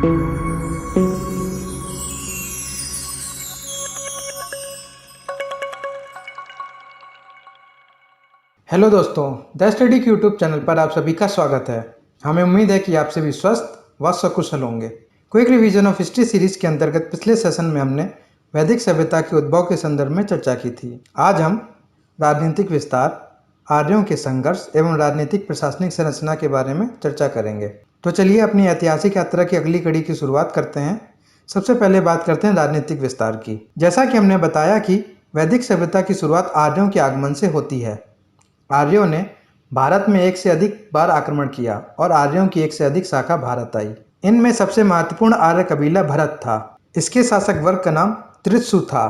Hello दोस्तों, the study के YouTube channel पर आप सभी का स्वागत है। हमें उम्मीद है कि आप सभी स्वस्थ व सकुशल होंगे। Quick revision of history series के अंतर्गत पिछले सेशन में हमने वैदिक सभ्यता के उद्भव के संदर्भ में चर्चा की थी। आज हम राजनीतिक विस्तार, आर्यों के संघर्ष एवं राजनीतिक प्रशासनिक संरचना के बारे में चर्चा करेंगे। तो चलिए अपनी ऐतिहासिक यात्रा की अगली कड़ी की शुरुआत करते हैं। सबसे पहले बात करते हैं राजनीतिक विस्तार की। जैसा कि हमने बताया कि वैदिक सभ्यता की शुरुआत आर्यों के आगमन से होती है। आर्यों ने भारत में एक से अधिक बार आक्रमण किया और आर्यों की एक से अधिक शाखा भारत आई। इनमें सबसे महत्वपूर्ण आर्य कबीला भरत था। इसके शासक वर्ग का नाम त्रिशु था।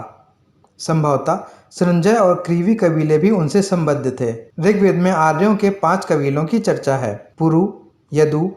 संभवतः संजय और क्रीवी कबीले भी उनसे संबद्ध थे। ऋग्वेद में आर्यों के 5 कबीलों की चर्चा है: पुरु, यदु,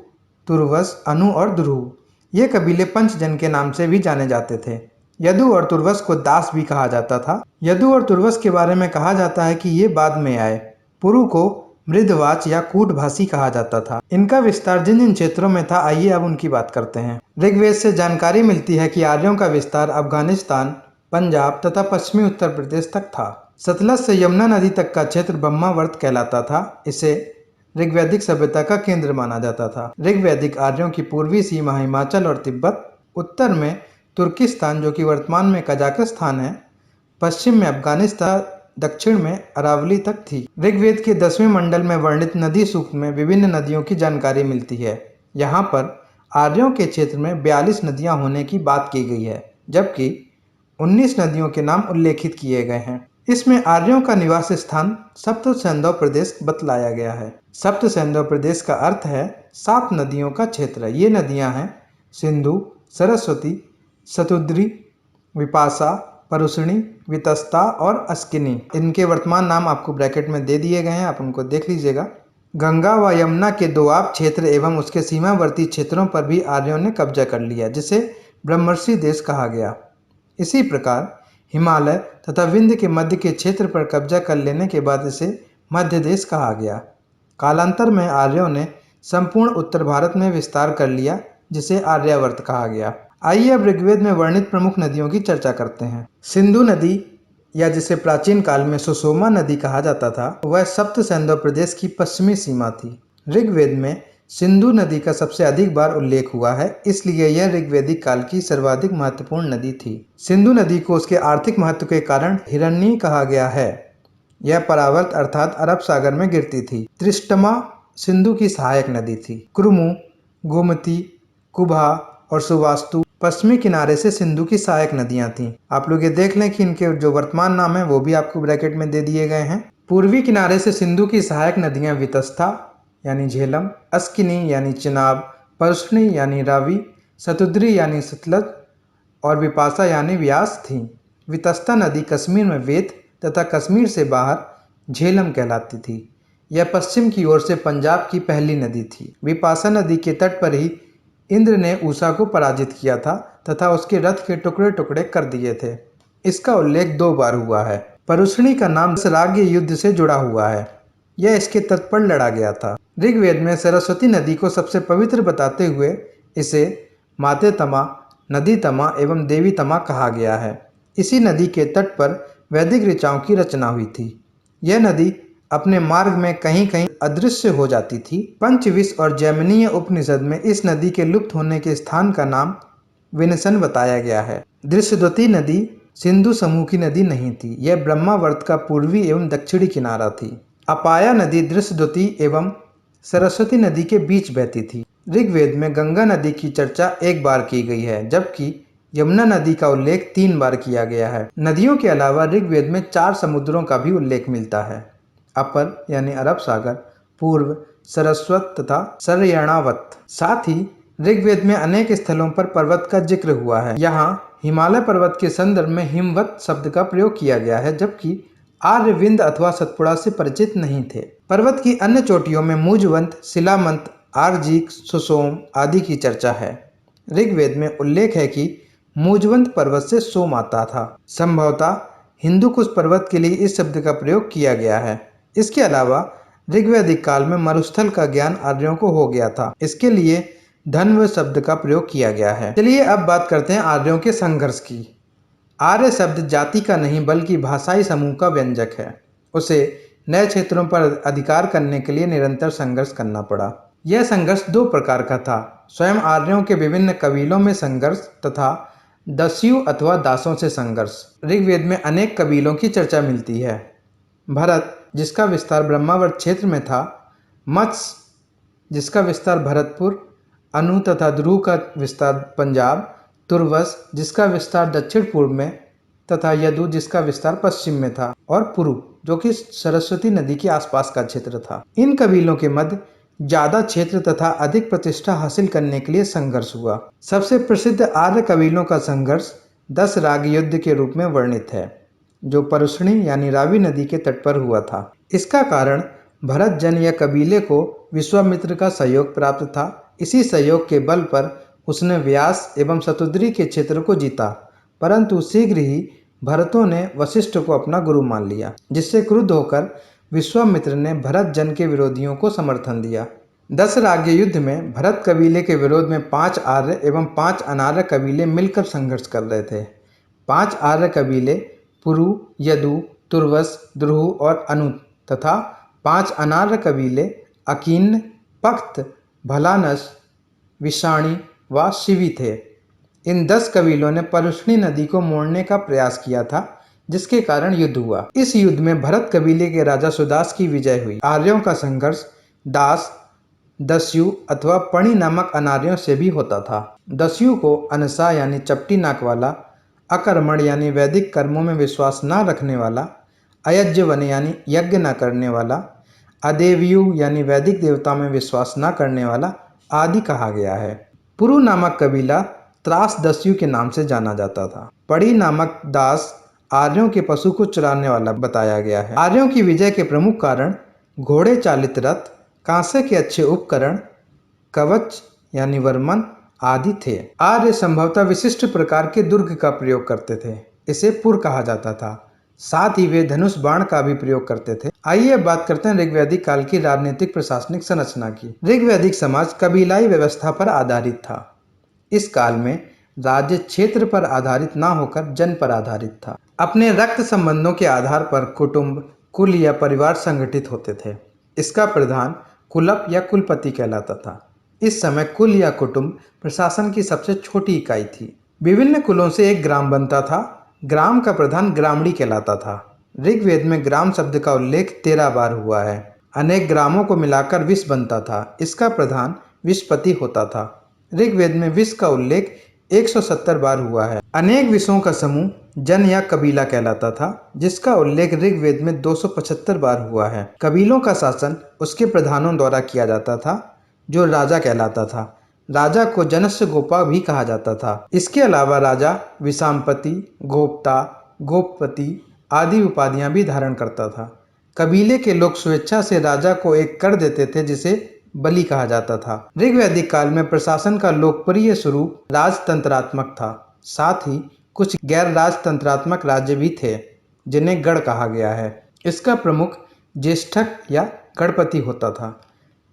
तुर्वस, अनु और द्रुह। ये कबीले पंचजन के नाम से भी जाने जाते थे। यदु और तुर्वस को दास भी कहा जाता था। यदु और तुर्वस के बारे में कहा जाता है कि ये बाद में आए। पुरु को मृदवाच या कूटभाषी कहा जाता था। इनका विस्तार जिन जिन क्षेत्रों में था, आइए अब उनकी बात करते हैं। ऋग्वेद से जानकारी मिलती है कि आर्यों का विस्तार अफगानिस्तान, पंजाब तथा पश्चिमी उत्तर प्रदेश तक था। सतलज से यमुना नदी तक का क्षेत्र ब्रह्मावर्त कहलाता था। इसे ऋग्वैदिक सभ्यता का केंद्र माना जाता था। ऋग्वैदिक आर्यों की पूर्वी सीमा हिमाचल और तिब्बत, उत्तर में तुर्किस्तान जो कि वर्तमान में कजाकिस्तान है, पश्चिम में अफगानिस्तान, दक्षिण में अरावली तक थी। ऋग्वेद के 10वें मंडल में वर्णित नदी सूक्त में विभिन्न नदियों की जानकारी मिलती है। यहाँ पर आर्यों के क्षेत्र में 42 नदियाँ होने की बात की गई है, जबकि 19 नदियों के नाम उल्लेखित किए गए हैं। इसमें आर्यों का निवास स्थान सप्त सैंधव प्रदेश बतलाया गया है। सप्त सैंधव प्रदेश का अर्थ है 7 नदियों का क्षेत्र। ये नदियाँ हैं सिंधु, सरस्वती, शतुद्री, विपाशा, परुष्णी, वितस्ता और अस्किनी। इनके वर्तमान नाम आपको ब्रैकेट में दे दिए गए हैं, आप उनको देख लीजिएगा। गंगा व यमुना के दोआब क्षेत्र एवं उसके सीमावर्ती क्षेत्रों पर भी आर्यों ने कब्जा कर लिया, जिसे ब्रह्मर्षि देश कहा गया। इसी प्रकार हिमालय तथा विंध्य के मध्य के क्षेत्र पर कब्जा कर लेने के बाद इसे मध्य देश कहा गया। कालांतर में आर्यों ने संपूर्ण उत्तर भारत में विस्तार कर लिया, जिसे आर्यावर्त कहा गया। आइए अब ऋग्वेद में वर्णित प्रमुख नदियों की चर्चा करते हैं। सिंधु नदी, या जिसे प्राचीन काल में सुषोमा नदी कहा जाता था, वह सप्त सैंधव प्रदेश की पश्चिमी सीमा थी। ऋग्वेद में सिंधु नदी का सबसे अधिक बार उल्लेख हुआ है, इसलिए यह ऋग्वैदिक काल की सर्वाधिक महत्वपूर्ण नदी थी। सिंधु नदी को उसके आर्थिक महत्व के कारण हिरण्यी कहा गया है। यह परावर्त अर्थात अरब सागर में गिरती थी। त्रिष्टमा सिंधु की सहायक नदी थी। कुरुमु, गोमती, कुभा और सुवास्तु पश्चिमी किनारे से सिंधु की सहायक नदियां थीं। आप लोग ये देख लें कि इनके जो वर्तमान नाम है वो भी आपको ब्रैकेट में दे दिए गए हैं। पूर्वी किनारे से सिंधु की सहायक नदियां वितस्ता यानी झेलम, अस्किनी यानी चिनाब, परुष्णी यानी रावी, शतुद्री यानी सतलज और विपाशा यानी व्यास थीं। वितस्ता नदी कश्मीर में वेत तथा कश्मीर से बाहर झेलम कहलाती थी। यह पश्चिम की ओर से पंजाब की पहली नदी थी। विपाशा नदी के तट पर ही इंद्र ने उषा को पराजित किया था तथा उसके रथ के टुकड़े टुकड़े कर दिए थे। इसका उल्लेख 2 बार हुआ है। परुष्णी का नाम राज्य युद्ध से जुड़ा हुआ है। यह इसके तट पर लड़ा गया था। ऋग्वेद में सरस्वती नदी को सबसे पवित्र बताते हुए इसे माते तमा, नदी तमा एवं देवी तमा कहा गया है। इसी नदी के तट पर वैदिक ऋचाओं की रचना हुई थी। यह नदी अपने मार्ग में कहीं कहीं अदृश्य हो जाती थी। पंचविश और जैमिनीय उपनिषद में इस नदी के लुप्त होने के स्थान का नाम विनसन बताया गया है। दृश्यद्वती नदी सिंधु समूह की नदी नहीं थी। यह ब्रह्मावर्त का पूर्वी एवं दक्षिणी किनारा थी। अपाया नदी दृश्यद्वती एवं सरस्वती नदी के बीच बहती थी। ऋग्वेद में गंगा नदी की चर्चा 1 बार की गई है, जबकि यमुना नदी का उल्लेख 3 बार किया गया है। नदियों के अलावा ऋग्वेद में 4 समुद्रों का भी उल्लेख मिलता है: अपर यानी अरब सागर, पूर्व सरस्वत तथा सरयणावत। साथ ही ऋग्वेद में अनेक स्थलों पर पर्वत का जिक्र हुआ है। यहाँ हिमालय पर्वत के संदर्भ में हिमवत शब्द का प्रयोग किया गया है, जबकि आर्य विंध्य अथवा सतपुड़ा से परिचित नहीं थे। पर्वत की अन्य चोटियों में मुजवंत, शिलामंत, आर्जिक, सुसोम आदि की चर्चा है। ऋग्वेद में उल्लेख है कि मुजवंत पर्वत से सोम आता था। संभवतः हिंदुकुश पर्वत के लिए इस शब्द का प्रयोग किया गया है। इसके अलावा ऋग्वैदिक काल में मरुस्थल का ज्ञान आर्यों को हो गया था। इसके लिए धन्व शब्द का प्रयोग किया गया है। चलिए अब बात करते हैं आर्यों के संघर्ष की। आर्य शब्द जाति का नहीं बल्कि भाषाई समूह का व्यंजक है। उसे नए क्षेत्रों पर अधिकार करने के लिए निरंतर संघर्ष करना पड़ा। यह संघर्ष दो प्रकार का था, स्वयं आर्यों के विभिन्न कबीलों में संघर्ष तथा दस्यु अथवा दासों से संघर्ष। ऋग्वेद में अनेक कबीलों की चर्चा मिलती है। भरत जिसका विस्तार ब्रह्मावर्त क्षेत्र में था, मत्स्य जिसका विस्तार भरतपुर, अनु तथा ध्रुव का विस्तार पंजाब, तुर्वस जिसका विस्तार दक्षिण पूर्व में तथा यदु जिसका विस्तार पश्चिम में था, और पुरु जो कि सरस्वती नदी के आसपास का क्षेत्र था। इन कबीलों के मध्य ज्यादा क्षेत्र तथा अधिक प्रतिष्ठा हासिल करने के लिए संघर्ष हुआ। सबसे प्रसिद्ध आर्य कबीलों का संघर्ष 10 राग युद्ध के रूप में वर्णित है, जो परुष्णी यानी रावी नदी के तट पर हुआ था। इसका कारण भरत जन या कबीले को विश्वामित्र का सहयोग प्राप्त था। इसी सहयोग के बल पर उसने व्यास एवं शतुद्री के क्षेत्र को जीता, परंतु शीघ्र ही भरतों ने वशिष्ठ को अपना गुरु मान लिया, जिससे क्रुद्ध होकर विश्वामित्र ने भरत जन के विरोधियों को समर्थन दिया। 10 राज्य युद्ध में भरत कबीले के विरोध में 5 आर्य एवं 5 अनार्य कबीले मिलकर संघर्ष कर रहे थे। 5 आर्य कबीले पुरु, यदु, तुर्वस, द्रुह और अनु तथा 5 अनार्य कबीले अकीन, पक्त, भलानस, विषाणी व शिवी थे। इन 10 कबीलों ने परुष्णी नदी को मोड़ने का प्रयास किया था, जिसके कारण युद्ध हुआ। इस युद्ध में भरत कबीले के राजा सुदास की विजय हुई। आर्यों का संघर्ष दास, दस्यु अथवा पणि नामक अनार्यों से भी होता था। दस्यु को अनसा यानी चपटी नाक वाला, अकर्मण यानी वैदिक कर्मों में विश्वास न रखने वाला, अयज्ञवन यानी यज्ञ न करने वाला, अदेवयु यानी वैदिक देवताओं में विश्वास न करने वाला आदि कहा गया है। पुरु नामक कबीला त्रास दस्यु के नाम से जाना जाता था। पड़ी नामक दास आर्यों के पशु को चुराने वाला बताया गया है। आर्यों की विजय के प्रमुख कारण घोड़े चालित रथ, कांसे के अच्छे उपकरण, कवच यानी वर्मन आदि थे। आर्य संभवतः विशिष्ट प्रकार के दुर्ग का प्रयोग करते थे, इसे पुर कहा जाता था। साथ ही वे धनुष बाण का भी प्रयोग करते थे। आइए अब बात करते हैं ऋग्वैदिक काल की राजनीतिक प्रशासनिक संरचना की। ऋग्वैदिक समाज कबीलाई व्यवस्था पर आधारित था। इस काल में राज्य क्षेत्र पर आधारित न होकर जन पर आधारित था। अपने रक्त संबंधों के आधार पर कुटुंब, कुल या परिवार संगठित होते थे। इसका प्रधान कुलप या कुलपति कहलाता था। इस समय कुल या कुटुंब प्रशासन की सबसे छोटी इकाई थी। विभिन्न कुलों से एक ग्राम बनता था। ग्राम का प्रधान ग्रामणी कहलाता था। ऋग्वेद में ग्राम शब्द का उल्लेख 13 बार हुआ है। अनेक ग्रामों को मिलाकर विश्व बनता था। इसका प्रधान विश्वपति होता था। ऋग्वेद में विश्व का उल्लेख 170 बार हुआ है। अनेक विषयों का समूह जन या कबीला कहलाता था, जिसका उल्लेख ऋग्वेद में 275 बार हुआ है। कबीलों का शासन उसके प्रधानों द्वारा किया जाता था, जो राजा कहलाता था। राजा को जनस्य गोपा भी कहा जाता था। इसके अलावा राजा विषामपति, गोप्ता, गोपपति आदि उपाधियां भी धारण करता था। कबीले के लोग स्वेच्छा से राजा को एक कर देते थे, जिसे बलि कहा जाता था। ऋग्वैदिक काल में प्रशासन का लोकप्रिय स्वरूप राजतंत्रात्मक था। साथ ही कुछ गैर राजतंत्रात्मक राज्य भी थे, जिन्हें गढ़ कहा गया है। इसका प्रमुख ज्येष्ठक या गणपति होता था।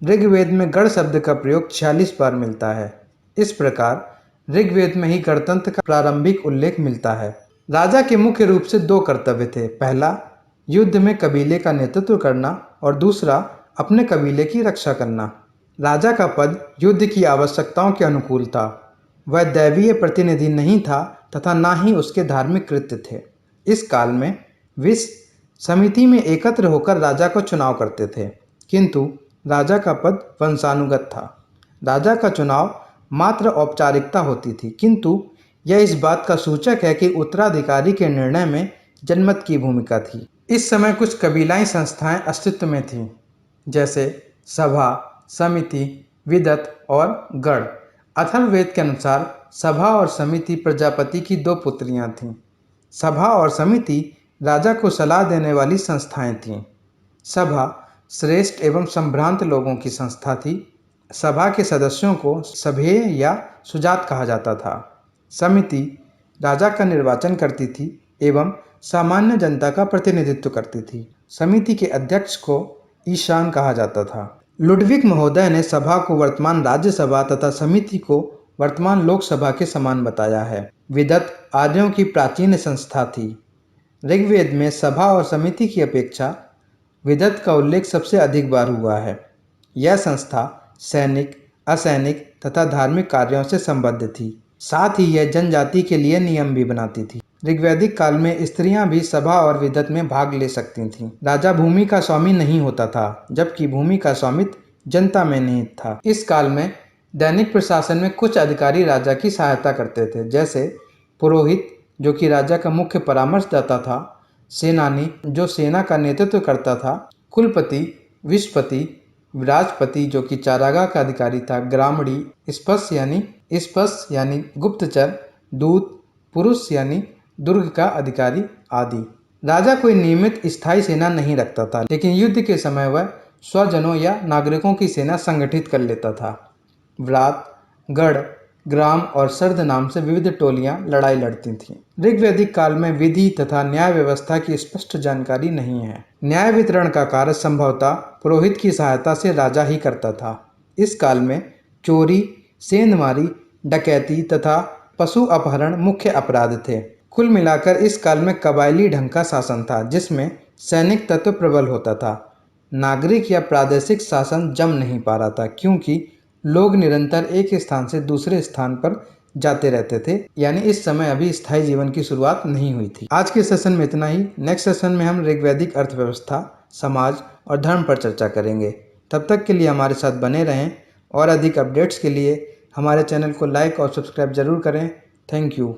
ऋग्वेद में गढ़ शब्द का प्रयोग 46 बार मिलता है। इस प्रकार ऋग्वेद में ही गणतंत्र का प्रारंभिक उल्लेख मिलता है। राजा के मुख्य रूप से 2 कर्तव्य थे। पहला, युद्ध में कबीले का नेतृत्व करना और दूसरा, अपने कबीले की रक्षा करना। राजा का पद युद्ध की आवश्यकताओं के अनुकूल था। वह दैवीय प्रतिनिधि नहीं था तथा न ही उसके धार्मिक कृत्य थे। इस काल में विश्व समिति में एकत्र होकर राजा को चुनाव करते थे, किंतु राजा का पद वंशानुगत था। राजा का चुनाव मात्र औपचारिकता होती थी, किंतु यह इस बात का सूचक है कि उत्तराधिकारी के निर्णय में जनमत की भूमिका थी। इस समय कुछ कबीलाई संस्थाएं अस्तित्व में थीं, जैसे सभा, समिति, विदत और गढ़। अथर्ववेद के अनुसार सभा और समिति प्रजापति की 2 पुत्रियां थीं। सभा और समिति राजा को सलाह देने वाली संस्थाएं थीं। सभा श्रेष्ठ एवं संभ्रांत लोगों की संस्था थी। सभा के सदस्यों को सभेय या सुजात कहा जाता था। समिति राजा का निर्वाचन करती थी एवं सामान्य जनता का प्रतिनिधित्व करती थी। समिति के अध्यक्ष को ईशान कहा जाता था। लुडविग महोदय ने सभा को वर्तमान राज्यसभा तथा समिति को वर्तमान लोकसभा के समान बताया है। विदत आर्यों की प्राचीन संस्था थी। ऋग्वेद में सभा और समिति की अपेक्षा विदत का उल्लेख सबसे अधिक बार हुआ है। यह संस्था सैनिक, असैनिक तथा धार्मिक कार्यों से संबद्ध थी। साथ ही यह जनजाति के लिए नियम भी बनाती थी। ऋग्वैदिक काल में स्त्रियां भी सभा और विदत में भाग ले सकती थीं। राजा भूमि का स्वामी नहीं होता था, जबकि भूमि का स्वामित्व जनता में निहित था। इस काल में दैनिक प्रशासन में कुछ अधिकारी राजा की सहायता करते थे, जैसे पुरोहित जो कि राजा का मुख्य परामर्शदाता था, सेनानी जो सेना का नेतृत्व करता था, कुलपति, विषपति, राजपति जो कि चारागाह का अधिकारी था, ग्रामणी, स्पष्ट यानी गुप्तचर, दूत, पुरुष यानी दुर्ग का अधिकारी आदि। राजा कोई नियमित स्थायी सेना नहीं रखता था, लेकिन युद्ध के समय वह स्वजनों या नागरिकों की सेना संगठित कर लेता था। व्रात, गढ़, ग्राम और सर्द नाम से विविध टोलियां लड़ाई लड़ती थीं। ऋग्वैदिक काल में विधि तथा न्याय व्यवस्था की स्पष्ट जानकारी नहीं है। न्याय वितरण का कार्य संभवतः पुरोहित की सहायता से राजा ही करता था। इस काल में चोरी, सेंधमारी, डकैती तथा पशु अपहरण मुख्य अपराध थे। कुल मिलाकर इस काल में कबायली ढंग का शासन था, जिसमें सैनिक तत्व प्रबल होता था। नागरिक या प्रादेशिक शासन जम नहीं पा रहा था, क्योंकि लोग निरंतर एक स्थान से दूसरे स्थान पर जाते रहते थे, यानी इस समय अभी स्थायी जीवन की शुरुआत नहीं हुई थी। आज के सेशन में इतना ही। नेक्स्ट सेशन में हम ऋग्वैदिक अर्थव्यवस्था, समाज और धर्म पर चर्चा करेंगे। तब तक के लिए हमारे साथ बने रहें और अधिक अपडेट्स के लिए हमारे चैनल को लाइक और सब्सक्राइब जरूर करें। Thank you.